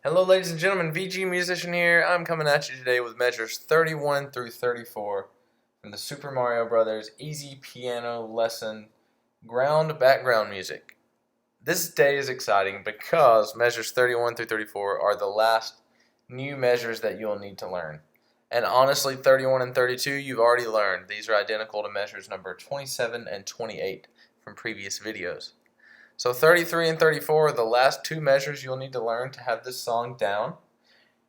Hello ladies and gentlemen, VG Musician here. I'm coming at you today with measures 31 through 34 from the Super Mario Brothers Easy Piano Lesson Ground Background Music. This day is exciting because measures 31 through 34 are the last new measures that you'll need to learn. And honestly, 31 and 32 you've already learned. These are identical to measures number 27 and 28 from previous videos. So 33 and 34 are the last two measures you'll need to learn to have this song down.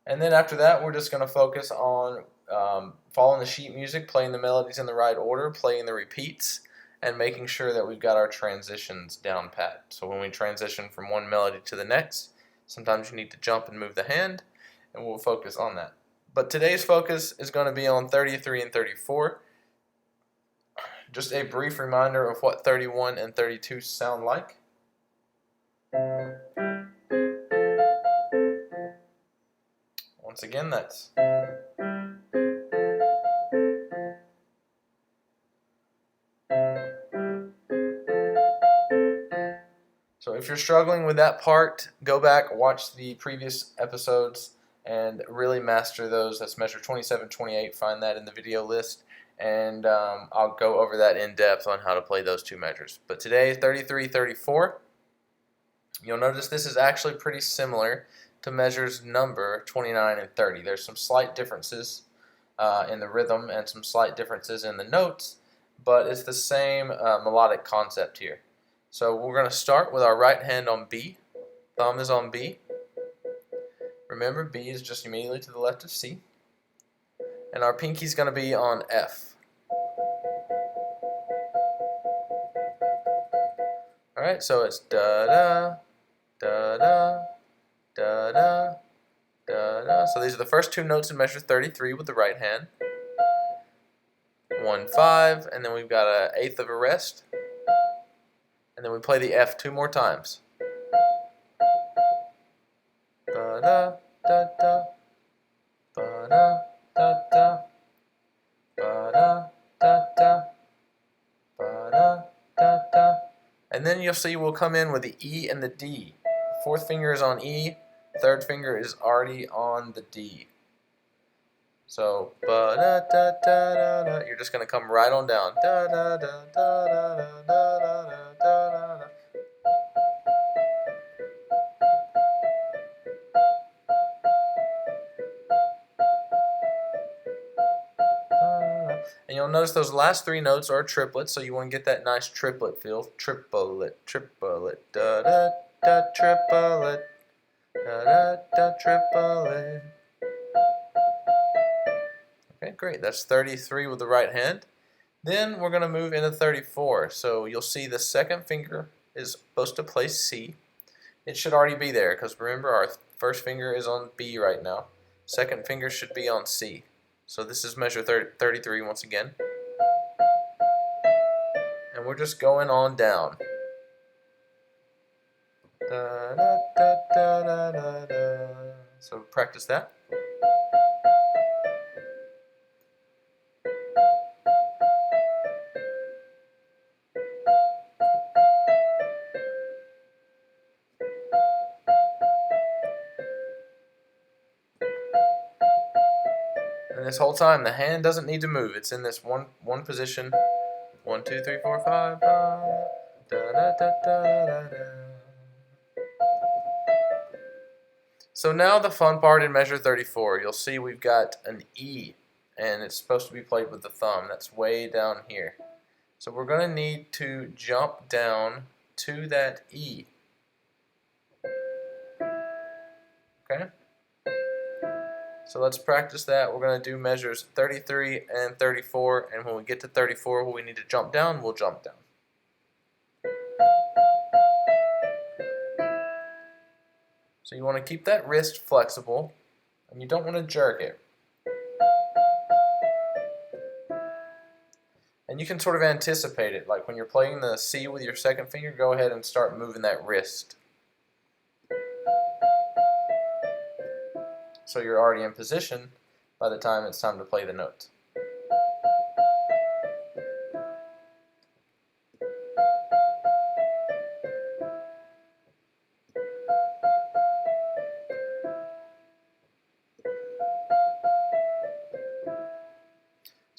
And then after that, we're just going to focus on following the sheet music, playing the melodies in the right order, playing the repeats, and making sure that we've got our transitions down pat. So when we transition from one melody to the next, sometimes you need to jump and move the hand, and we'll focus on that. But today's focus is going to be on 33 and 34. Just a brief reminder of what 31 and 32 sound like. Once again, that's so if you're struggling with that part, go back, watch the previous episodes, and really master those. That's measure 27, 28. Find that in the video list, and I'll go over that in depth on how to play those two measures. But today, 33, 34. You'll notice this is actually pretty similar to measures number 29 and 30. There's some slight differences in the rhythm and some slight differences in the notes, but it's the same melodic concept here. So we're going to start with our right hand on B. Thumb is on B. Remember, B is just immediately to the left of C. And our pinky is going to be on F. Alright, so it's da-da, da-da, da-da, da-da. So these are the first two notes in measure 33 with the right hand. 1, 5, and then we've got an eighth of a rest. And then we play the F two more times. Ba-da, da-da, ba-da, da-da, ba-da, da-da, ba-da, da-da. And then you'll see we'll come in with the E and the D. Fourth finger is on E, third finger is already on the D. So, ba-da-da-da-da-da, you're just going to come right on down. Da-da-da-da-da-da-da-da-da-da-da. And you'll notice those last three notes are triplets, so you want to get that nice triplet feel. Triplet, triplet, da-da-da, triplet, da-da-da, triplet. Okay, great. That's 33 with the right hand. Then we're going to move into 34. So you'll see the second finger is supposed to play C. It should already be there because remember our first finger is on B right now. Second finger should be on C. So this is measure 33 once again. And we're just going on down. Da, da, da, da, da, da. So practice that. And this whole time, the hand doesn't need to move. It's in this one position. 1, 2, 3, 4, 5. Da, da, da, da, da, da. So now the fun part in measure 34. You'll see we've got an E, and it's supposed to be played with the thumb. That's way down here. So we're going to need to jump down to that E. Okay? So let's practice that. We're going to do measures 33 and 34, and when we get to 34 where we need to jump down, we'll jump down. So you want to keep that wrist flexible, and you don't want to jerk it. And you can sort of anticipate it, like when you're playing the C with your second finger, go ahead and start moving that wrist. So you're already in position by the time it's time to play the notes.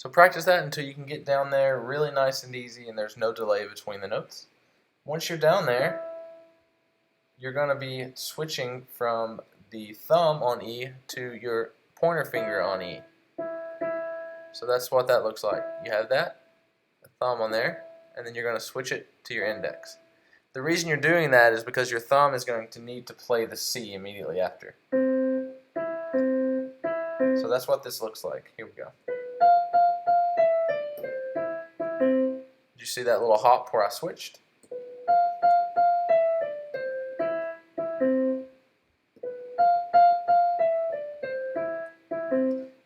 So practice that until you can get down there really nice and easy and there's no delay between the notes. Once you're down there, you're going to be switching from the thumb on E to your pointer finger on E. So that's what that looks like. You have that, the thumb on there, and then you're going to switch it to your index. The reason you're doing that is because your thumb is going to need to play the C immediately after. So that's what this looks like. Here we go. Did you see that little hop where I switched?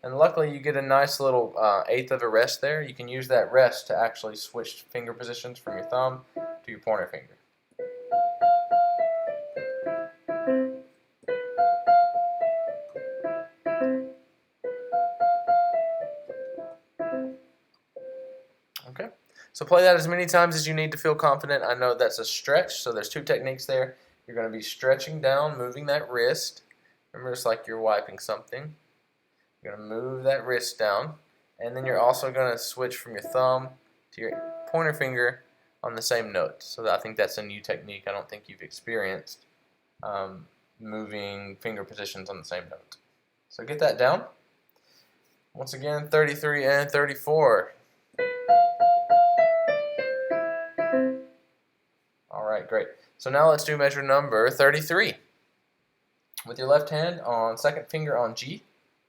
And luckily you get a nice little eighth of a rest there. You can use that rest to actually switch finger positions from your thumb to your pointer finger. Okay, so play that as many times as you need to feel confident. I know that's a stretch, so there's two techniques there. You're going to be stretching down, moving that wrist. Remember, it's like you're wiping something. You're going to move that wrist down, and then you're also going to switch from your thumb to your pointer finger on the same note. So I think that's a new technique. I don't think you've experienced moving finger positions on the same note. So get that down. Once again, 33 and 34. Alright, great. So now let's do measure number 33. With your left hand on second finger on G.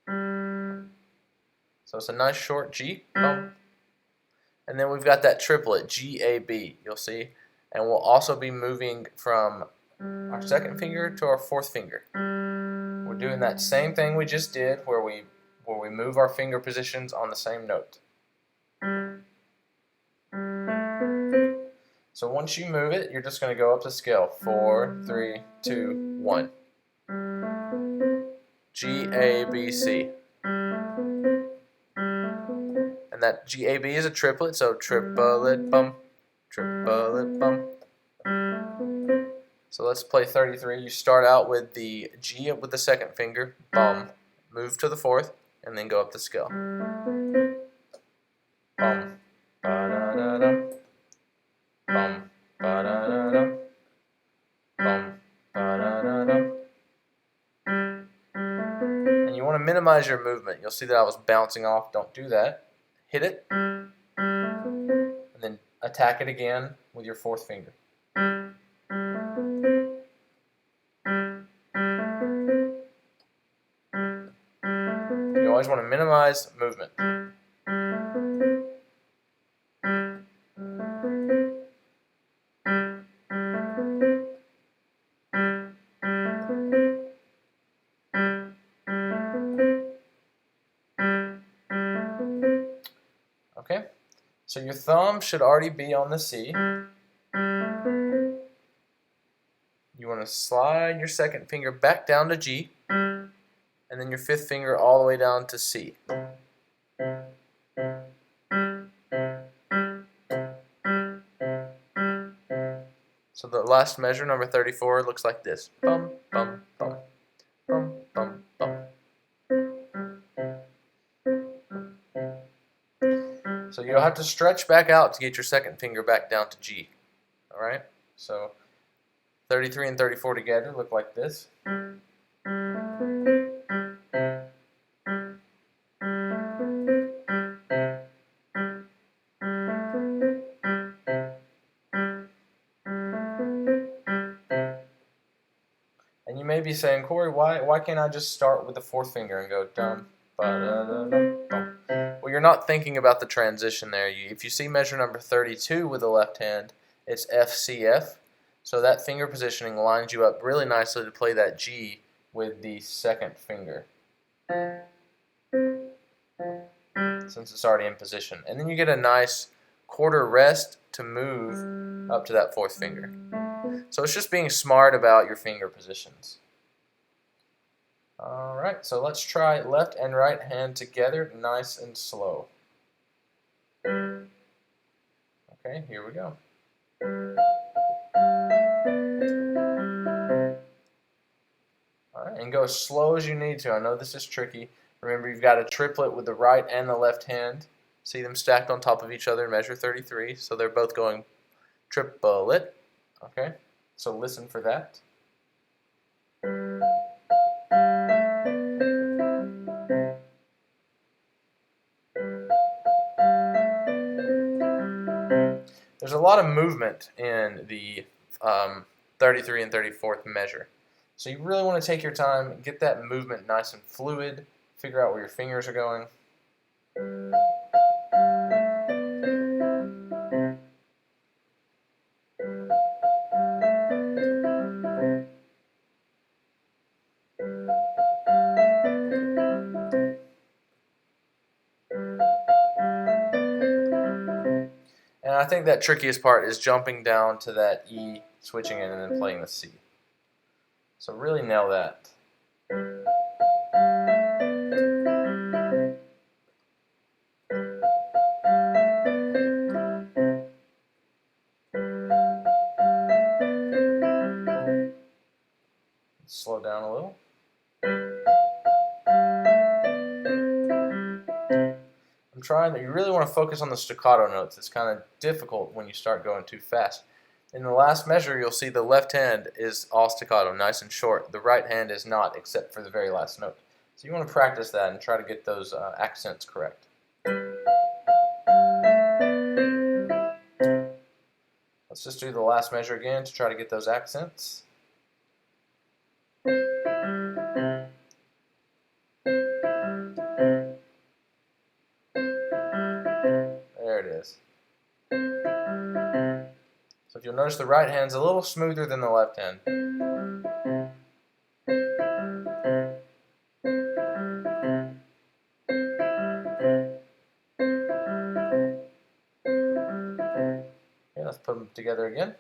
So it's a nice short G. Boom. And then we've got that triplet, G, A, B, you'll see. And we'll also be moving from our second finger to our fourth finger. We're doing that same thing we just did where we move our finger positions on the same note. So once you move it, you're just going to go up the scale. 4, 3, 2, 1. G, A, B, C. And that G, A, B is a triplet, so triplet, bum, triplet, bum. So let's play 33. You start out with the G with the second finger, bum, move to the fourth, and then go up the scale. Bum, ba-da-da-dum, bum, ba-da-da-dum, bum, ba-da-da-dum. And you want to minimize your movement. You'll see that I was bouncing off. Don't do that. Hit it, and then attack it again with your fourth finger. You always want to minimize movement. Okay, so your thumb should already be on the C. You want to slide your second finger back down to G, and then your fifth finger all the way down to C. So the last measure, number 34, looks like this. Bum, bum, bum, bum, bum, bum. So you'll have to stretch back out to get your second finger back down to G. Alright? So 33 and 34 together look like this. And you may be saying, Corey, why can't I just start with the fourth finger and go dum, ba-da-da-dum, bum? Well, you're not thinking about the transition there. If you see measure number 32 with the left hand, it's F, C, F. So that finger positioning lines you up really nicely to play that G with the second finger, since it's already in position. And then you get a nice quarter rest to move up to that fourth finger. So it's just being smart about your finger positions. Alright, so let's try left and right hand together, nice and slow. Okay, here we go. Alright, and go as slow as you need to. I know this is tricky. Remember, you've got a triplet with the right and the left hand. See them stacked on top of each other in measure 33, so they're both going triplet. Okay, so listen for that. There's a lot of movement in the 33 and 34th measure. So you really want to take your time, get that movement nice and fluid, figure out where your fingers are going. And I think that trickiest part is jumping down to that E, switching it, and then playing the C. So really nail that. Slow down a little. I'm trying that you really want to focus on the staccato notes. It's kind of difficult when you start going too fast. In the last measure, you'll see the left hand is all staccato, nice and short. The right hand is not, except for the very last note. So you want to practice that and try to get those accents correct. Let's just do the last measure again to try to get those accents. There it is. So if you'll notice, the right hand's a little smoother than the left hand. Okay, let's put them together again.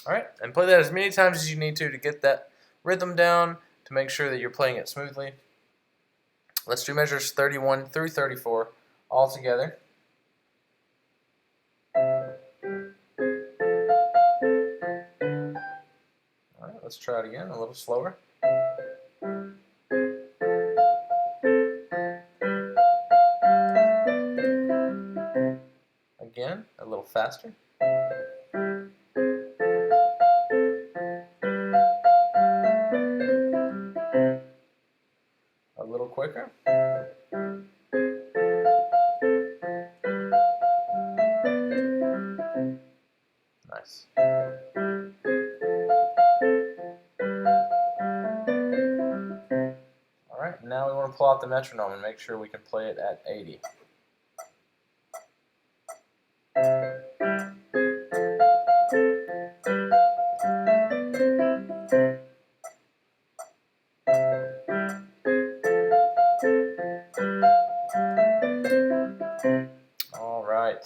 Alright, and play that as many times as you need to get that rhythm down, to make sure that you're playing it smoothly. Let's do measures 31 through 34 all together. Alright, let's try it again, a little slower. Again, a little faster. A little quicker. Nice. Alright, now we want to pull out the metronome and make sure we can play it at 80. Alright.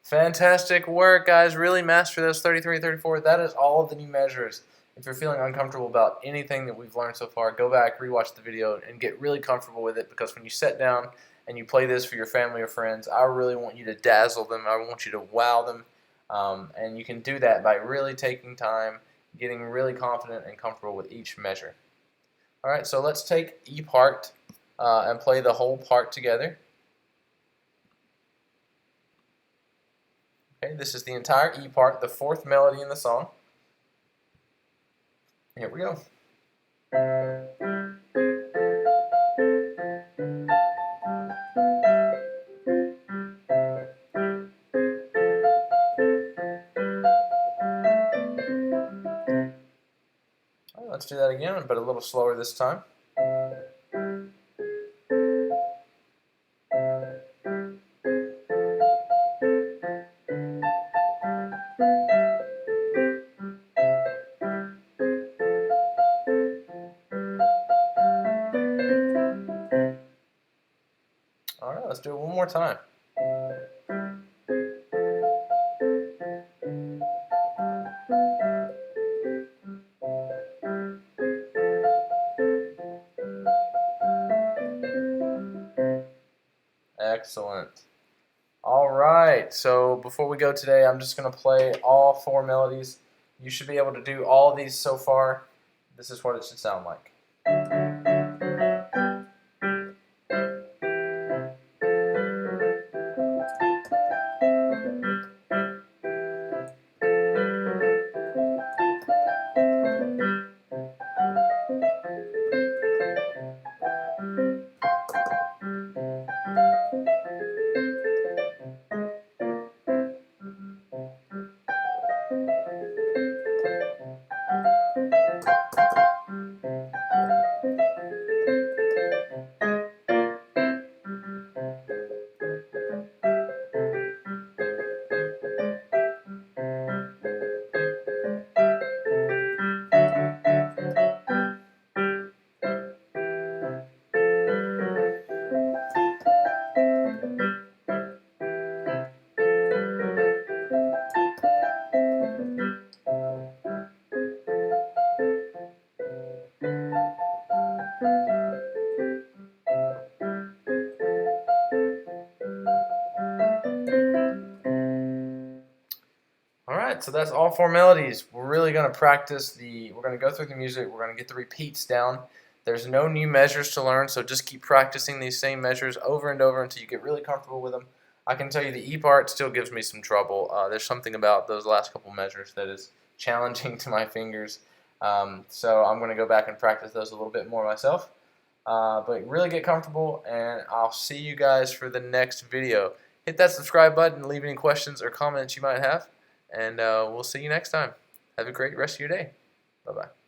Fantastic work, guys. Really master those 33 and 34. That is all of the new measures. If you're feeling uncomfortable about anything that we've learned so far, go back, rewatch the video, and get really comfortable with it, because when you sit down and you play this for your family or friends, I really want you to dazzle them. I want you to wow them. And you can do that by really taking time, getting really confident and comfortable with each measure. Alright, so let's take E part and play the whole part together. Okay, this is the entire E part, the fourth melody in the song. Here we go. Right, let's do that again, but a little slower this time. Let's do it one more time. Excellent. All right, so before we go today, I'm just going to play all 4 melodies. You should be able to do all of these so far. This is what it should sound like. Alright, so that's all 4 melodies. We're really going to practice we're going to go through the music, we're going to get the repeats down. There's no new measures to learn, so just keep practicing these same measures over and over until you get really comfortable with them. I can tell you the E part still gives me some trouble. There's something about those last couple measures that is challenging to my fingers. So I'm going to go back and practice those a little bit more myself. But really get comfortable, and I'll see you guys for the next video. Hit that subscribe button, leave any questions or comments you might have, and we'll see you next time. Have a great rest of your day. Bye-bye.